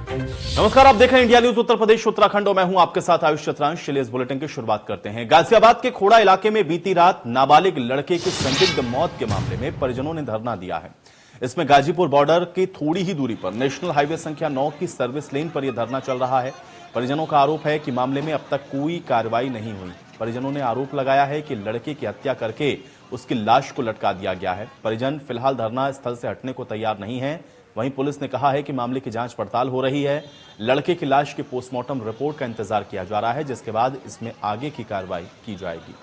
नमस्कार, आप देख रहे हैं इंडिया न्यूज उत्तर प्रदेश उत्तराखंड और मैं हूं आपके साथ आयुष चतुरांश। चलिए इस बुलेटिन की शुरुआत करते हैं। गाजियाबाद के खोड़ा इलाके में बीती रात नाबालिग लड़के की संदिग्ध मौत के मामले में परिजनों ने धरना दिया है। इसमें गाजीपुर बॉर्डर की थोड़ी ही दूरी पर नेशनल हाईवे संख्या 9 की सर्विस लेन पर यह धरना चल रहा है। परिजनों का आरोप है कि मामले में अब तक कोई कार्रवाई नहीं हुई। परिजनों ने आरोप लगाया है कि लड़के की हत्या करके उसकी लाश को लटका दिया गया है। परिजन फिलहाल धरना स्थल से हटने को तैयार नहीं है। वहीं पुलिस ने कहा है कि मामले की जांच पड़ताल हो रही है। लड़के की लाश की पोस्टमार्टम रिपोर्ट का इंतजार किया जा रहा है, जिसके बाद इसमें आगे की कार्रवाई की जाएगी।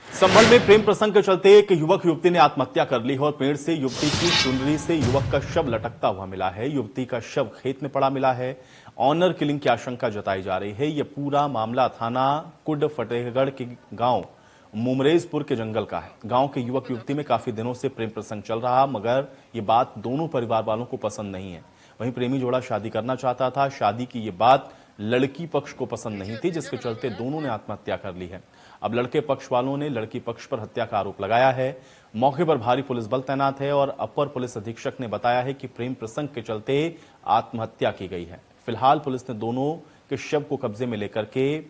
संभल में प्रेम प्रसंग के चलते एक युवक युवती ने आत्महत्या कर ली है और पेड़ से युवती की चुनरी से युवक का शव लटकता हुआ मिला है। युवती का शव खेत में पड़ा मिला है। ऑनर किलिंग की आशंका जताई जा रही है। यह पूरा मामला थाना कुड फतेहगढ़ के गांव मुमरेजपुर के जंगल का है। गांव के युवक युवती में काफी दिनों से प्रेम प्रसंग चल रहा, मगर यह बात दोनों परिवार वालों को पसंद नहीं है। वहीं प्रेमी जोड़ा शादी करना चाहता था। शादी की यह बात लड़की पक्ष को पसंद नहीं थी, जिसके चलते दोनों ने आत्महत्या कर ली है। अब लड़के पक्ष वालों ने लड़की पक्ष पर हत्या का आरोप लगाया है। मौके पर भारी पुलिस बल तैनात है और अपर पुलिस अधीक्षक ने बताया है कि प्रेम प्रसंग के चलते आत्महत्या की गई है। फिलहाल पुलिस ने दोनों के शव को कब्जे में लेकर के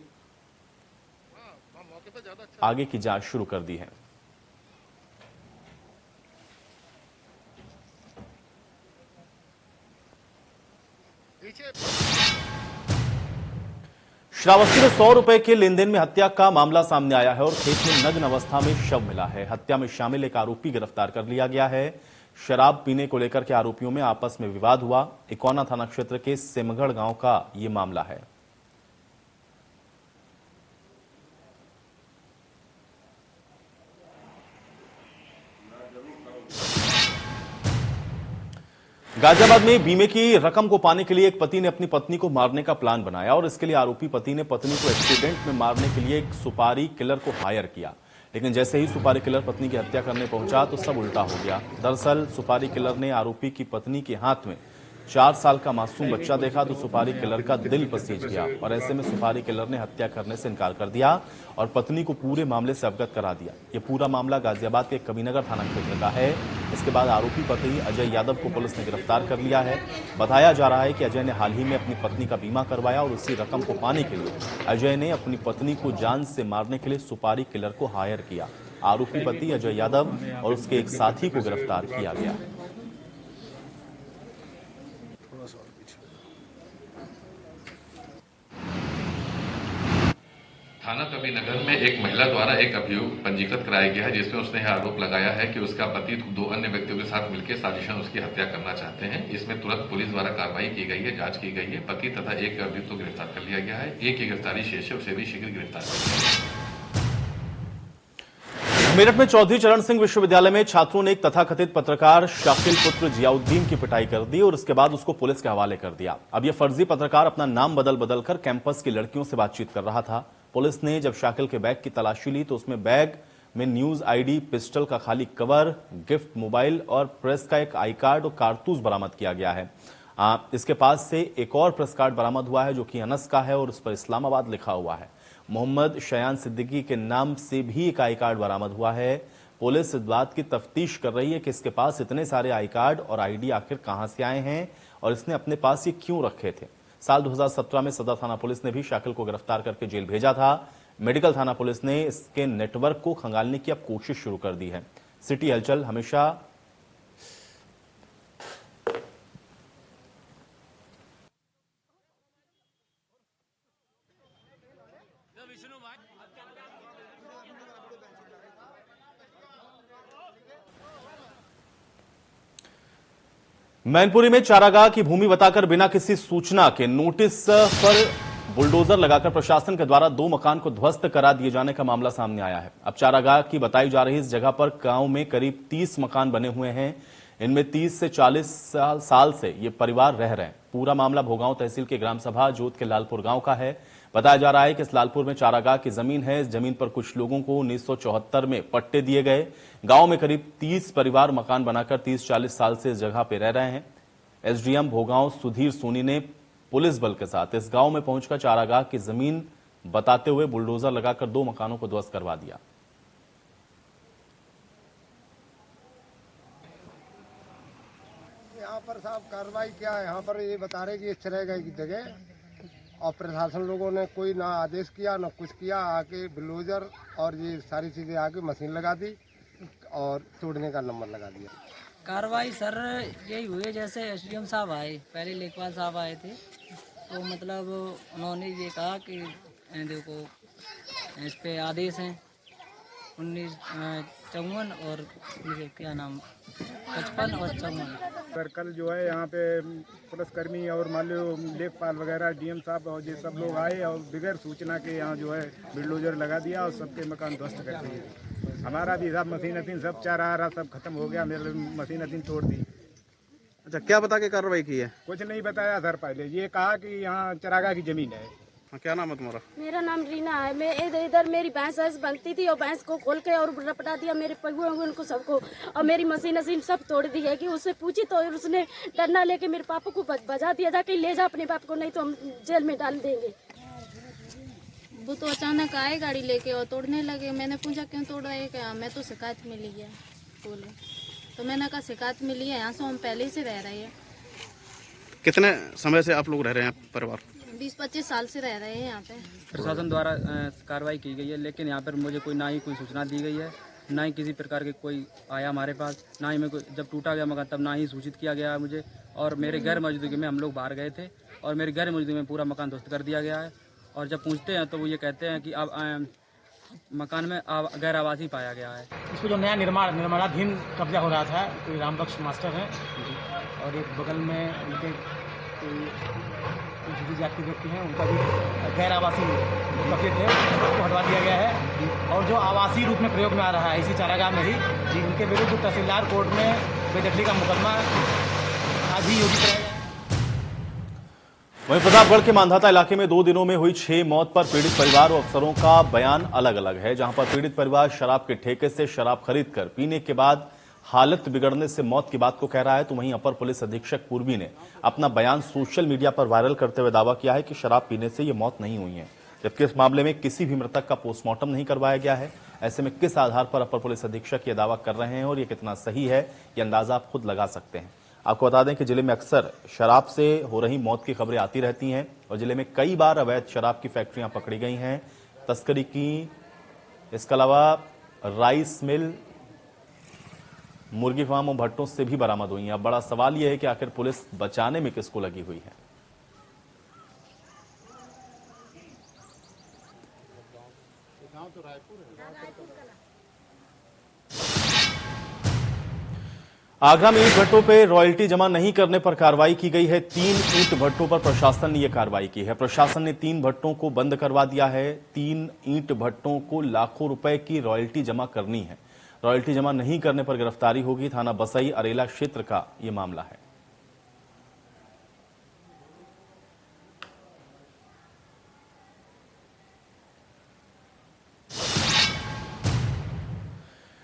आगे की जांच शुरू कर दी है। श्रावस्ती में 100 रुपए के लेनदेन में हत्या का मामला सामने आया है और खेत में नग्न अवस्था में शव मिला है। हत्या में शामिल एक आरोपी गिरफ्तार कर लिया गया है। शराब पीने को लेकर के आरोपियों में आपस में विवाद हुआ। इकोना थाना क्षेत्र के सिमगढ़ गांव का यह मामला है। गाजियाबाद में बीमे की रकम को पाने के लिए एक पति ने अपनी पत्नी को मारने का प्लान बनाया और इसके लिए आरोपी पति ने पत्नी को एक्सीडेंट में मारने के लिए एक सुपारी किलर को हायर किया। लेकिन जैसे ही सुपारी किलर पत्नी की हत्या करने पहुंचा तो सब उल्टा हो गया। दरअसल सुपारी किलर ने आरोपी की पत्नी के हाथ में 4 साल का मासूम बच्चा देखा तो सुपारी किलर का दिल पसीज गया और ऐसे में सुपारी किलर ने हत्या करने से इनकार कर दिया और पत्नी को पूरे मामले से अवगत करा दिया। यह पूरा मामला गाजियाबाद के कबीरनगर थाना क्षेत्र का है। इसके बाद आरोपी पति अजय यादव को पुलिस ने गिरफ्तार कर लिया है। बताया जा रहा है कि अजय ने हाल ही में अपनी पत्नी का बीमा करवाया और उसी रकम को पाने के लिए अजय ने अपनी पत्नी को जान से मारने के लिए सुपारी किलर को हायर किया। आरोपी पति अजय यादव और उसके एक साथी को गिरफ्तार किया गया। थाना कबीरनगर में एक महिला द्वारा एक अभियोग पंजीकृत कराया गया है, जिसमें उसने यह आरोप लगाया है कि उसका पति 2 अन्य व्यक्तियों के साथ मिलकर साजिशन उसकी हत्या करना चाहते हैं। इसमें तुरंत पुलिस द्वारा कार्रवाई की गई है, जांच की गई है। पति तथा एक अभियुक्त को गिरफ्तार कर लिया गया है। एक की गिरफ्तारी शेष है, उसे भी शीघ्र गिरफ्तार कर लिया गया। मेरठ में चौधरी चरण सिंह विश्वविद्यालय में छात्रों ने एक तथाकथित पत्रकार शाकिल पुत्र जियाउद्दीन की पिटाई कर दी और उसके बाद उसको पुलिस के हवाले कर दिया। अब यह फर्जी पत्रकार अपना नाम बदल कर कैंपस की लड़कियों से बातचीत कर रहा था। पुलिस ने जब शाकिल के बैग की तलाशी ली तो उसमें बैग में न्यूज आईडी, पिस्टल का खाली कवर, गिफ्ट मोबाइल और प्रेस का एक आई कार्ड और कारतूस बरामद किया गया है। इसके पास से एक और प्रेस कार्ड बरामद हुआ है जो कि अनस का है और उस पर इस्लामाबाद लिखा हुआ है। मोहम्मद शयान सिद्दीकी के नाम से भी एक आई कार्ड बरामद हुआ है। पुलिस इस बात की तफ्तीश कर रही है कि इसके पास इतने सारे आई कार्ड और आईडी आखिर कहां से आए हैं और इसने अपने पास ये क्यों रखे थे। साल 2017 में सदर थाना पुलिस ने भी शाकिल को गिरफ्तार करके जेल भेजा था। मेडिकल थाना पुलिस ने इसके नेटवर्क को खंगालने की अब कोशिश शुरू कर दी है। सिटी हलचल हमेशा मैनपुरी में चारागाह की भूमि बताकर बिना किसी सूचना के नोटिस पर बुलडोजर लगाकर प्रशासन के द्वारा 2 मकान को ध्वस्त करा दिए जाने का मामला सामने आया है। अब चारागाह की बताई जा रही इस जगह पर गांव में करीब 30 मकान बने हुए हैं। इनमें 30 से 40 साल से ये परिवार रह रहे हैं। पूरा मामला भोगांव तहसील के ग्राम सभा जोत के लालपुर गांव का है। बताया जा रहा है कि इस लालपुर में चारागाह की जमीन है। इस जमीन पर कुछ लोगों को 1974 में पट्टे दिए गए। गांव में करीब 30 परिवार मकान बनाकर 30-40 साल से इस जगह पर रह रहे हैं। एसडीएम भोगांव सुधीर सोनी ने पुलिस बल के साथ इस गांव में पहुंचकर चारागाह की जमीन बताते हुए बुलडोजर लगाकर 2 मकानों को ध्वस्त करवा दिया। यहाँ पर साहब कार्रवाई क्या है, यहाँ पर ये बता रहे कि ये चलेगा की जगह, और प्रशासन लोगों ने कोई ना आदेश किया ना कुछ किया, आके बुलडोजर और ये सारी चीजें आके मशीन लगा दी और तोड़ने का नंबर लगा दिया। कार्रवाई सर यही हुई है, जैसे एसडीएम साहब आए, पहले लेखपाल साहब आए थे, तो मतलब उन्होंने ये कहा कि देखो इस पे आदेश हैं 1954 और ये क्या नाम 55 और 54। सर कल जो है यहाँ पे पुलिसकर्मी और मान लो लेखपाल वगैरह डीएम साहब और ये सब लोग आए और बगैर सूचना के यहाँ जो है बुलडोजर लगा दिया और सबके मकान ध्वस्त कर दिए। हमारा भी सब मशीन सब चारा आरा सब खत्म हो गया, मेरे मशीन तोड़ दी। अच्छा, क्या बता के कार्रवाई की है? कुछ नहीं बताया सर, पहले ये कहा कि यहाँ चरागाह की जमीन है। हाँ, क्या नाम है तुम्हारा? मेरा नाम रीना है। मैं इधर मेरी भैंस बनती थी और भैंस को खोल के और रपटा दिया मेरे पगुए उनको सबको, और मेरी मशीन सब तोड़ दी है। कि उससे पूछी तो उसने डंडा लेके मेरे पापा को बजा दिया, जाके ले जा अपने बाप को, नहीं तो हम जेल में डाल देंगे। वो तो अचानक आए गाड़ी लेके और तोड़ने लगे। मैंने पूछा क्यों तोड़ रहे, क्या मैं तो शिकायत मिली है बोले, तो मैंने कहा शिकायत मिली है, यहाँ से हम पहले ही से रह रहे हैं। कितने समय से आप लोग रह रहे हैं परिवार? 20-25 साल से रह रहे हैं यहाँ पे। प्रशासन द्वारा कार्रवाई की गई है, लेकिन यहाँ पर मुझे कोई ना ही कोई सूचना दी गई है, ना ही किसी प्रकार के कोई आया हमारे पास, ना ही मेरे को जब टूटा गया मकान तब ना ही सूचित किया गया है मुझे। और मेरे गैर मौजूदगी में हम लोग बाहर गए थे और मेरी गैर मौजूदगी में पूरा मकान ध्वस्त कर दिया गया है। और जब पूछते हैं तो वो ये कहते हैं कि अब मकान में गैर आवासी पाया गया है। इसको जो नया निर्माणाधीन कब्जा हो रहा था, कोई रामबख्श मास्टर है और एक बगल में उनके कोई जाति व्यक्ति हैं, उनका भी गैर आवासीय कब्जे थे, उसको हटवा दिया गया है। और जो आवासीय रूप में प्रयोग में आ रहा है इसी चारागाह में ही, उनके विरुद्ध तहसीलदार कोर्ट में बेदखली का मुकदमा आज ही योजित कराया। वहीं प्रतापगढ़ के मांधाता इलाके में 2 दिनों में हुई 6 मौत पर पीड़ित परिवार और अफसरों का बयान अलग अलग है। जहां पर पीड़ित परिवार शराब के ठेके से शराब खरीदकर पीने के बाद हालत बिगड़ने से मौत की बात को कह रहा है, तो वहीं अपर पुलिस अधीक्षक पूर्वी ने अपना बयान सोशल मीडिया पर वायरल करते हुए दावा किया है कि शराब पीने से ये मौत नहीं हुई है, जबकि इस मामले में किसी भी मृतक का पोस्टमार्टम नहीं करवाया गया है। ऐसे में किस आधार पर अपर पुलिस अधीक्षक ये दावा कर रहे हैं और ये कितना सही है, ये अंदाजा आप खुद लगा सकते हैं। आपको बता दें कि जिले में अक्सर शराब से हो रही मौत की खबरें आती रहती हैं और जिले में कई बार अवैध शराब की फैक्ट्रियां पकड़ी गई हैं, तस्करी की। इसके अलावा राइस मिल, मुर्गी फार्म और भट्टों से भी बरामद हुई हैं। अब बड़ा सवाल यह है कि आखिर पुलिस बचाने में किसको लगी हुई है। आगरा में ईंट भट्टों पर रॉयल्टी जमा नहीं करने पर कार्रवाई की गई है। 3 ईंट भट्टों पर प्रशासन ने यह कार्रवाई की है। प्रशासन ने 3 भट्टों को बंद करवा दिया है। 3 ईंट भट्टों को लाखों रुपए की रॉयल्टी जमा करनी है। रॉयल्टी जमा नहीं करने पर गिरफ्तारी होगी। थाना बसई अरेला क्षेत्र का यह मामला है।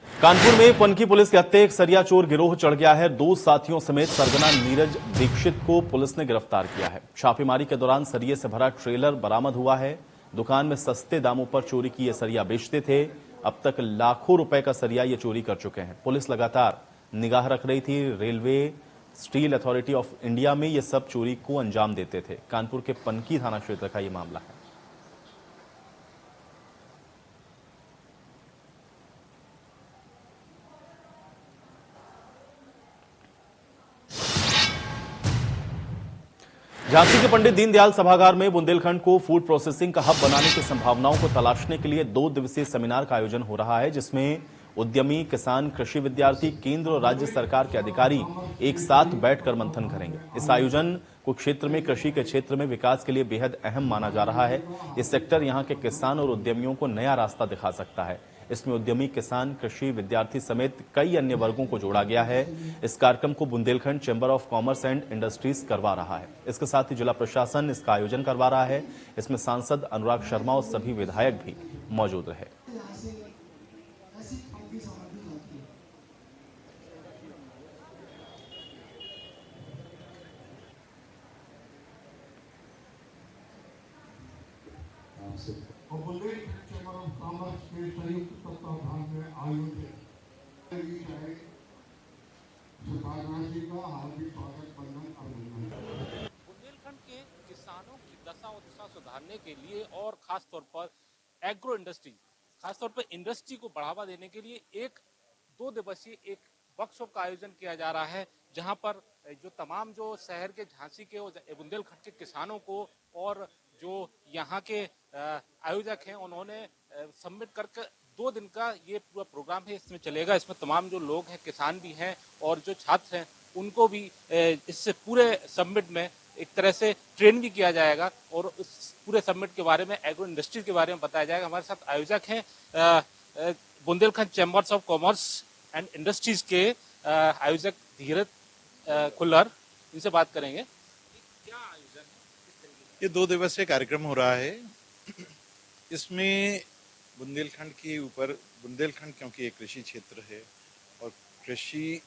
कानपुर में पनकी पुलिस के हत्थे एक सरिया चोर गिरोह चढ़ गया है। 2 साथियों समेत सरगना नीरज दीक्षित को पुलिस ने गिरफ्तार किया है। छापेमारी के दौरान सरिये से भरा ट्रेलर बरामद हुआ है। दुकान में सस्ते दामों पर चोरी की ये सरिया बेचते थे। अब तक लाखों रुपए का सरिया ये चोरी कर चुके हैं। पुलिस लगातार निगाह रख रही थी। Railway steel authority of India में ये सब चोरी को अंजाम देते थे। कानपुर के पनकी थाना क्षेत्र का ये मामला है। झांसी के पंडित दीनदयाल सभागार में बुंदेलखंड को फूड प्रोसेसिंग का हब बनाने की संभावनाओं को तलाशने के लिए 2 दिवसीय सेमिनार का आयोजन हो रहा है, जिसमें उद्यमी, किसान, कृषि विद्यार्थी, केंद्र और राज्य सरकार के अधिकारी एक साथ बैठकर मंथन करेंगे। इस आयोजन को क्षेत्र में कृषि के क्षेत्र में विकास के लिए बेहद अहम माना जा रहा है। इस सेक्टर यहां के किसान और उद्यमियों को नया रास्ता दिखा सकता है। इसमें उद्यमी, किसान, कृषि विद्यार्थी समेत कई अन्य वर्गों को जोड़ा गया है। इस कार्यक्रम को Bundelkhand chamber of commerce and industries करवा रहा है। इसके साथ ही जिला प्रशासन इसका आयोजन करवा रहा है। इसमें सांसद अनुराग शर्मा और सभी विधायक भी मौजूद रहे। से एवं कॉमर्स के संयुक्त तत्वावधान में आयोजित सरकारवासी का हार्दिक स्वागत बंधन अभिनंदन। बुंदेलखंड के किसानों की दशा और दिशा सुधारने के लिए और खासतौर पर एग्रो इंडस्ट्री, खासतौर पर इंडस्ट्री को बढ़ावा देने के लिए एक 2 दिवसीय एक वर्कशॉप का आयोजन किया जा रहा है, जहां पर जो तमाम जो शहर के झांसी के और बुंदेलखंड के किसानों को और जो यहाँ के आयोजक हैं उन्होंने सबमिट करके 2 दिन का ये पूरा प्रोग्राम है, इसमें चलेगा। इसमें तमाम जो लोग हैं, किसान भी हैं और जो छात्र हैं, उनको भी इससे पूरे सबमिट में एक तरह से ट्रेन भी किया जाएगा और इस पूरे सबमिट के बारे में, एग्रो इंडस्ट्री के बारे में बताया जाएगा। हमारे साथ आयोजक हैं Bundelkhand chambers of commerce and industries के आयोजक धीरज खुल्लर, इनसे बात करेंगे। क्या आयोजन, ये 2 दिवसीय कार्यक्रम हो रहा है। इसमें बुंदेलखंड के ऊपर, बुंदेलखंड क्योंकि एक कृषि क्षेत्र है और कृषि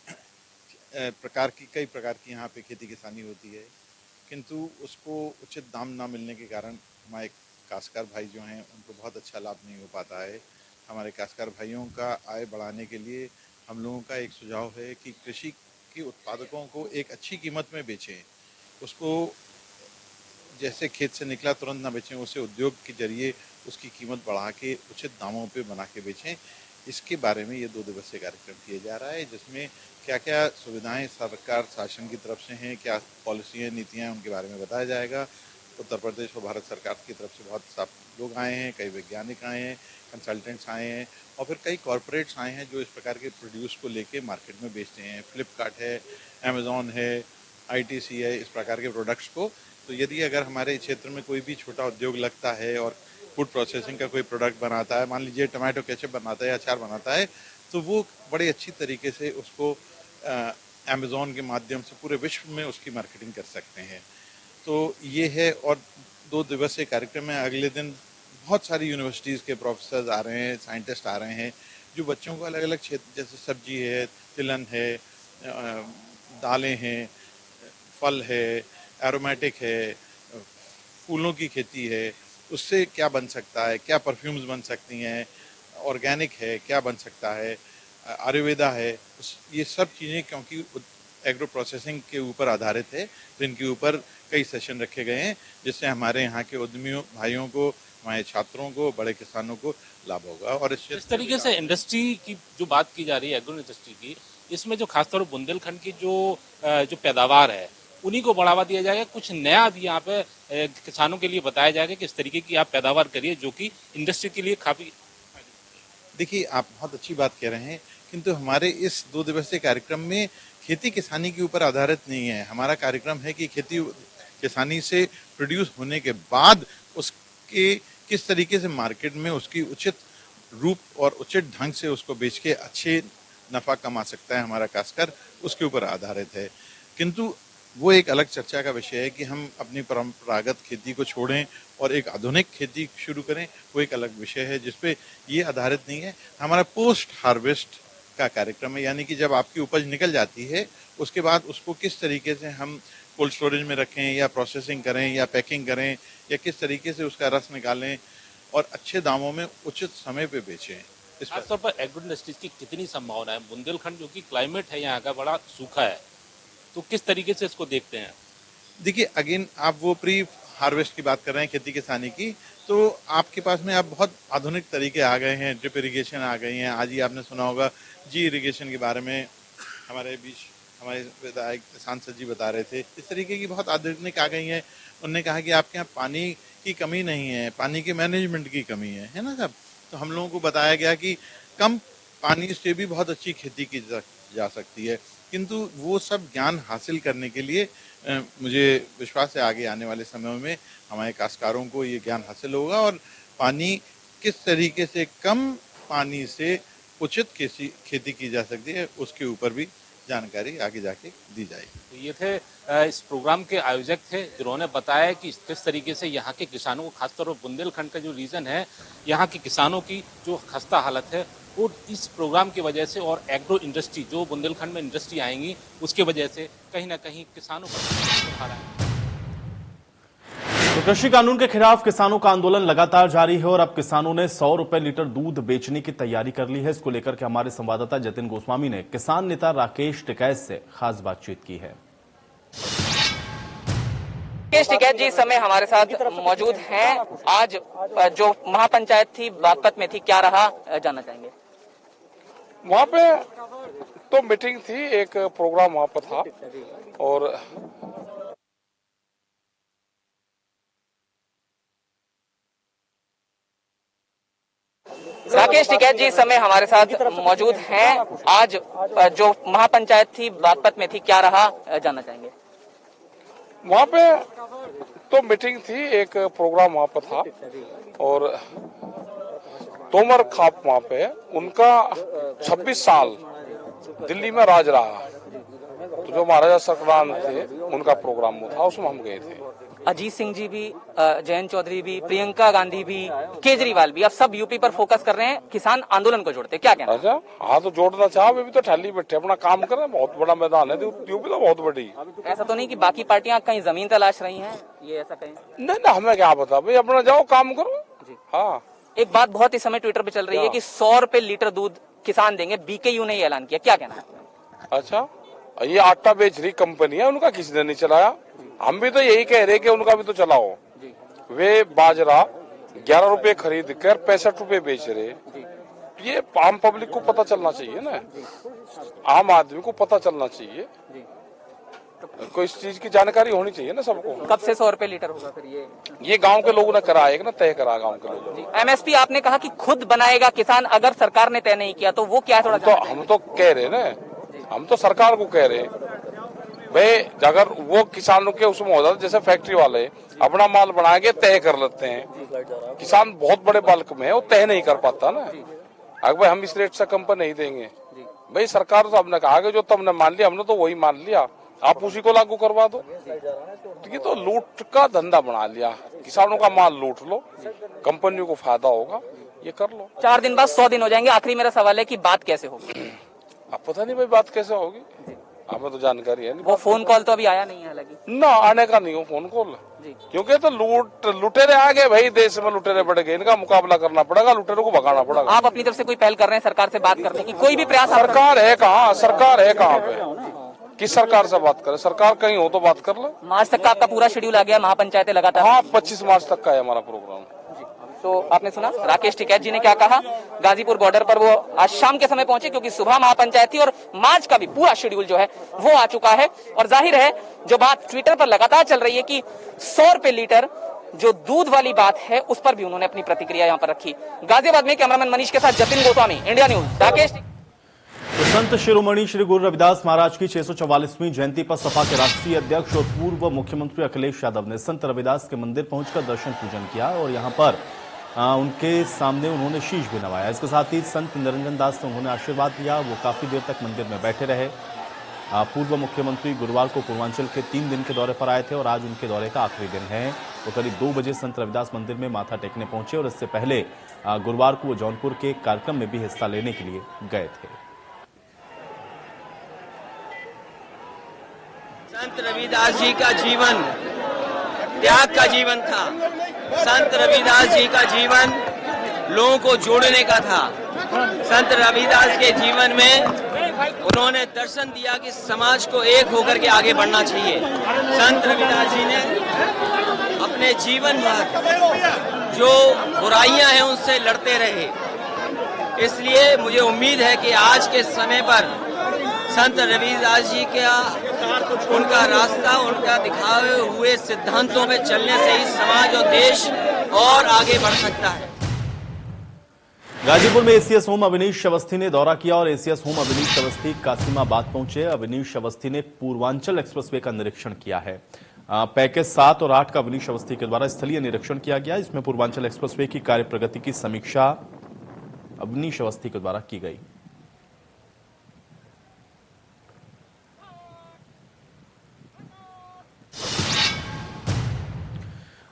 कई प्रकार की यहाँ पे खेती किसानी होती है, किंतु उसको उचित दाम ना मिलने के कारण हमारे काश्तकार भाई जो हैं उनको बहुत अच्छा लाभ नहीं हो पाता है। हमारे काश्तकार भाइयों का आय बढ़ाने के लिए हम लोगों का एक सुझाव है कि कृषि के उत्पादकों को एक अच्छी कीमत में बेचें, उसको जैसे खेत से निकला तुरंत ना बेचें, उसे उद्योग के जरिए उसकी कीमत बढ़ा के उचित दामों पे बना के बेचें। इसके बारे में ये 2 दिवसीय कार्यक्रम किया जा रहा है, जिसमें क्या क्या सुविधाएं सरकार शासन की तरफ से हैं, क्या पॉलिसियाँ नीतियाँ हैं, उनके बारे में बताया जाएगा। उत्तर प्रदेश और भारत सरकार की तरफ से बहुत सारे लोग आए हैं, कई वैज्ञानिक आए हैं, कंसल्टेंट्स आए हैं और फिर कई कॉरपोरेट्स आए हैं जो इस प्रकार के प्रोड्यूस को लेके मार्केट में बेचते हैं। फ्लिपकार्ट है, अमेज़ॉन है, ITC है, इस प्रकार के प्रोडक्ट्स को। तो यदि अगर हमारे क्षेत्र में कोई भी छोटा उद्योग लगता है और फूड प्रोसेसिंग का कोई प्रोडक्ट बनाता है, मान लीजिए टमाटो केचप बनाता है या अचार बनाता है, तो वो बड़े अच्छी तरीके से उसको अमेज़ॉन के माध्यम से पूरे विश्व में उसकी मार्केटिंग कर सकते हैं। तो ये है। और 2 दिवसीय कार्यक्रम में अगले दिन बहुत सारी यूनिवर्सिटीज़ के प्रोफेसर आ रहे हैं, साइंटिस्ट आ रहे हैं, जो बच्चों को अलग अलग क्षेत्र जैसे सब्जी है, तिलहन है, दालें हैं, फल है, एरोमेटिक है, फूलों की खेती है, उससे क्या बन सकता है, क्या परफ्यूम्स बन सकती हैं, ऑर्गेनिक है, क्या बन सकता है, आयुर्वेदा है, ये सब चीज़ें क्योंकि एग्रो प्रोसेसिंग के ऊपर आधारित है, तो इनके ऊपर कई सेशन रखे गए हैं, जिससे हमारे यहाँ के उद्यमियों भाइयों को, हमारे छात्रों को, बड़े किसानों को लाभ होगा। और इस तरीके से इंडस्ट्री की जो बात की जा रही है, एग्रो इंडस्ट्री की, इसमें जो खासतौर पर बुंदेलखंड की जो पैदावार है उन्हीं को बढ़ावा दिया जाएगा। कुछ नया भी यहाँ पे किसानों के लिए बताया जाएगा कि इस तरीके की आप पैदावार करिए जो कि इंडस्ट्री के लिए काफी। देखिए, आप बहुत अच्छी बात कह रहे हैं, किंतु हमारे इस 2 दिवसीय कार्यक्रम में खेती किसानी के ऊपर आधारित नहीं है। हमारा कार्यक्रम है कि खेती किसानी से प्रोड्यूस होने के बाद उसके किस तरीके से मार्केट में उसकी उचित रूप और उचित ढंग से उसको बेच के अच्छे नफा कमा सकता है हमारा काश्तकार, उसके ऊपर आधारित है। किंतु वो एक अलग चर्चा का विषय है कि हम अपनी परंपरागत खेती को छोड़ें और एक आधुनिक खेती शुरू करें, वो एक अलग विषय है जिसपे ये आधारित नहीं है। हमारा पोस्ट हार्वेस्ट का कार्यक्रम है, यानी कि जब आपकी उपज निकल जाती है उसके बाद उसको किस तरीके से हम कोल्ड स्टोरेज में रखें या प्रोसेसिंग करें या पैकिंग करें या किस तरीके से उसका रस निकालें और अच्छे दामों में उचित समय पे बेचें। खासतौर पर एग्रो इंडस्ट्रीज की कितनी संभावना है? बुंदेलखंड जो कि क्लाइमेट है यहाँ का बड़ा सूखा है, तो किस तरीके से इसको देखते हैं? देखिए, अगेन आप वो प्री हार्वेस्ट की बात कर रहे हैं खेती किसानी की, तो आपके पास में अब बहुत आधुनिक तरीके आ गए हैं, ड्रिप इरिगेशन आ गई हैं। आज ही आपने सुना होगा जी इरिगेशन के बारे में, हमारे बीच हमारे विधायक सांसद जी बता रहे थे। इस तरीके की बहुत आधुनिक आ गई हैं। उन्होंने कहा कि आपके यहाँ पानी की कमी नहीं है, पानी के मैनेजमेंट की कमी है ना साहब। तो हम लोगों को बताया गया कि कम पानी से भी बहुत अच्छी खेती की जा सकती है, किंतु वो सब ज्ञान हासिल करने के लिए मुझे विश्वास है आगे आने वाले समय में हमारे काश्तकारों को ये ज्ञान हासिल होगा और पानी किस तरीके से कम पानी से उचित खेती की जा सकती है उसके ऊपर भी जानकारी आगे जाके दी जाएगी। तो ये थे इस प्रोग्राम के आयोजक थे, जिन्होंने बताया कि किस तरीके से यहाँ के किसानों को, खासतौर पर बुंदेलखंड का जो रीजन है, यहाँ के किसानों की जो खस्ता हालत है वो इस प्रोग्राम की वजह से और एग्रो इंडस्ट्री जो बुंदेलखंड में इंडस्ट्री आएंगी उसके वजह से कहीं ना कहीं किसानों को तो तो कृषि कानून के खिलाफ किसानों का आंदोलन लगातार जारी है और अब किसानों ने 100 रुपए लीटर दूध बेचने की तैयारी कर ली है। इसको लेकर के हमारे संवाददाता जतिन गोस्वामी ने किसान नेता राकेश टिकैत से खास बातचीत की है। राकेश टिकैत जी इस समय हमारे साथ मौजूद हैं। आज जो महापंचायत थी बागपत में थी, क्या रहा जानना चाहेंगे। वहाँ पे तो मीटिंग थी, एक प्रोग्राम वहाँ पर था और राकेश टिकैत जी इस समय हमारे साथ मौजूद हैं। आज जो महापंचायत थी बागपत में थी, क्या रहा जानना चाहेंगे। वहाँ पे तो मीटिंग थी, एक प्रोग्राम वहाँ पर था और तोमर खाप वहाँ पे उनका 26 साल दिल्ली में राज रहा, तो जो महाराजा सक्रांत थे उनका प्रोग्राम वो था, उसमें हम गए थे। अजीत सिंह जी भी, जयंत चौधरी भी, प्रियंका गांधी भी, केजरीवाल भी, अब सब यूपी पर फोकस कर रहे हैं, किसान आंदोलन को जोड़ते, क्या कहना। अच्छा, हाँ तो जोड़ना चाहो, वे भी तो ठहली बैठे अपना काम कर रहे हैं, बहुत बड़ा मैदान है यूपी तो बहुत बड़ी। ऐसा तो नहीं कि बाकी पार्टियां कहीं जमीन तलाश रही हैं, ये ऐसा कहीं नहीं, हमें क्या पता भाई, अपना जाओ काम करो। हाँ, एक बात बहुत इस समय ट्विटर पे चल रही है कि 100 रुपए लीटर दूध किसान देंगे, बीकेयू ने ये ऐलान किया, क्या कहना है। अच्छा, ये आटा बेच रही कंपनी है, उनका किसी ने नहीं चलाया, हम भी तो यही कह रहे कि उनका भी तो चलाओ। वे बाजरा 11 रुपए खरीद कर 65 रुपए बेच रहे, ये आम पब्लिक को पता चलना चाहिए ना, आम आदमी को पता चलना चाहिए, कोई इस चीज की जानकारी होनी चाहिए ना सबको। कब से 100 रुपए लीटर होगा फिर ये गांव के लोगों ने करा है ना, तय करा गांव के लोगों। एमएसपी आपने कहा कि खुद बनाएगा किसान, अगर सरकार ने तय नहीं किया तो वो क्या है, थोड़ा हम तो कह रहे ना, हम तो सरकार को कह रहे भाई, अगर वो किसानों के उसमें हो जाता, जैसे फैक्ट्री वाले अपना माल बना के तय कर लेते हैं, किसान बहुत बड़े बल्क में है, वो तय नहीं कर पाता ना, अगर भाई हम इस रेट से कम पर नहीं देंगे, भाई सरकार तो हमने कहा कि जो तुमने मान लिया हमने तो वही मान लिया, आप उसी को लागू करवा दो। ये तो लूट का धंधा बना लिया, किसानों का माल लूट लो, कंपनियों को फायदा होगा, ये कर लो। 4 दिन बाद 100 दिन हो जाएंगे। आखिरी मेरा सवाल है कि बात कैसे होगी। अब पता नहीं भाई बात कैसे होगी, हमें तो जानकारी है नहीं। वो फोन कॉल तो अभी आया नहीं है, हालांकि ना आने का नहीं हो फोन कॉल, क्योंकि तो लुटेरे आ गए भाई, देश में लुटेरे बढ़ गए, इनका मुकाबला करना पड़ेगा, लुटेरों को भगाना पड़ेगा। आप अपनी तरफ से कोई पहल कर रहे हैं सरकार से बात करने की, कोई भी प्रयास? सरकार है कहाँ, सरकार है कहाँ पे, किस सरकार से बात करे, सरकार कहीं हो तो बात कर लो। मार्च तक का आपका पूरा शेड्यूल आ गया, महापंचायतें लगातार। हाँ, 25 मार्च तक का है हमारा प्रोग्राम। तो आपने सुना राकेश टिकैत जी ने क्या कहा। गाजीपुर बॉर्डर पर वो आज शाम के समय पहुंचे, क्योंकि सुबह महापंचायत थी और मार्च का भी पूरा शेड्यूल जो है वो आ चुका है। और जाहिर है जो बात ट्विटर पर लगातार चल रही है कि 100 रुपए लीटर जो दूध वाली बात है, उस पर भी उन्होंने अपनी प्रतिक्रिया यहाँ पर रखी। गाजियाबाद में कैमरामैन मनीष के साथ जतिन गोस्वामी, इंडिया न्यूज। राकेश। तो संत शिरोमणि श्री गुरु रविदास महाराज की 644वीं जयंती पर सपा के राष्ट्रीय अध्यक्ष और पूर्व मुख्यमंत्री अखिलेश यादव ने संत रविदास के मंदिर पहुंचकर दर्शन पूजन किया और यहां पर उनके सामने उन्होंने शीश भी नवाया। इसके साथ ही संत निरंजन दास से उन्होंने आशीर्वाद लिया। वो काफी देर तक मंदिर में बैठे रहे। पूर्व मुख्यमंत्री गुरुवार को पूर्वांचल के 3 दिन के दौरे पर आए थे और आज उनके दौरे का आखिरी दिन है। वो करीब 2 बजे संत रविदास मंदिर में माथा टेकने पहुंचे और इससे पहले गुरुवार को वो जौनपुर के कार्यक्रम में भी हिस्सा लेने के लिए गए थे। संत रविदास जी का जीवन त्याग का जीवन था। संत रविदास जी का जीवन लोगों को जोड़ने का था। संत रविदास के जीवन में उन्होंने दर्शन दिया कि समाज को एक होकर के आगे बढ़ना चाहिए। संत रविदास जी ने अपने जीवन भर जो बुराइयां हैं उनसे लड़ते रहे। इसलिए मुझे उम्मीद है कि आज के समय पर संत रविदास जी का उनका रास्ता, उनका दिखाए हुए सिद्धांतों में चलने से ही समाज और देश और आगे बढ़ सकता है। गाजीपुर में एसीएस होम अविनीश अवस्थी ने दौरा किया और एसीएस होम अविनीश अवस्थी कासिमाबाद पहुंचे। अविनीश अवस्थी ने पूर्वांचल एक्सप्रेसवे का निरीक्षण किया है। पैकेज 7 और 8 का अविनीश अवस्थी के द्वारा स्थलीय निरीक्षण किया गया। इसमें पूर्वांचल एक्सप्रेसवे की कार्य प्रगति की समीक्षा अविनीश अवस्थी के द्वारा की गई।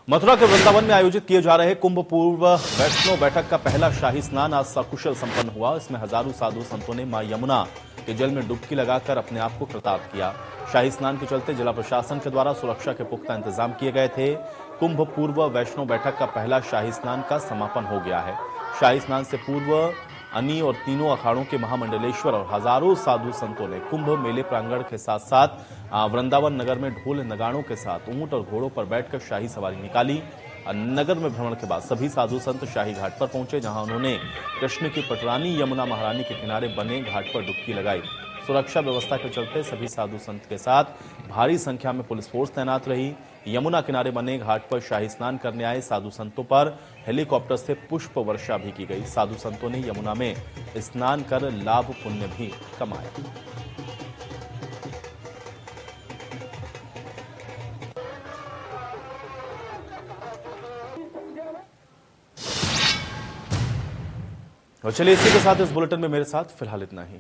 मथुरा के वृंदावन में आयोजित किए जा रहे कुंभ पूर्व वैष्णव बैठक का पहला शाही स्नान आज सकुशल संपन्न हुआ। इसमें हजारों साधु संतों ने मां यमुना के जल में डुबकी लगाकर अपने आप को कृतार्थ किया। शाही स्नान के चलते जिला प्रशासन के द्वारा सुरक्षा के पुख्ता इंतजाम किए गए थे। कुंभ पूर्व वैष्णो बैठक का पहला शाही स्नान का समापन हो गया है। शाही स्नान से पूर्व अनी और तीनों अखाड़ों के महामंडलेश्वर और हजारों साधु संतों ने कुंभ मेले प्रांगण के साथ साथ वृंदावन नगर में ढोल नगाड़ों के साथ ऊंट और घोड़ों पर बैठकर शाही सवारी निकाली। नगर में भ्रमण के बाद सभी साधु संत शाही घाट पर पहुंचे, जहां उन्होंने कृष्ण की पटरानी यमुना महारानी के किनारे बने घाट पर डुबकी लगाई। सुरक्षा व्यवस्था के चलते सभी साधु संत के साथ भारी संख्या में पुलिस फोर्स तैनात रही। यमुना किनारे बने घाट पर शाही स्नान करने आए साधु संतों पर हेलीकॉप्टर से पुष्प वर्षा भी की गई। साधु संतों ने यमुना में स्नान कर लाभ पुण्य भी कमाया। और चलिए इसी के साथ इस बुलेटिन में मेरे साथ फिलहाल इतना ही।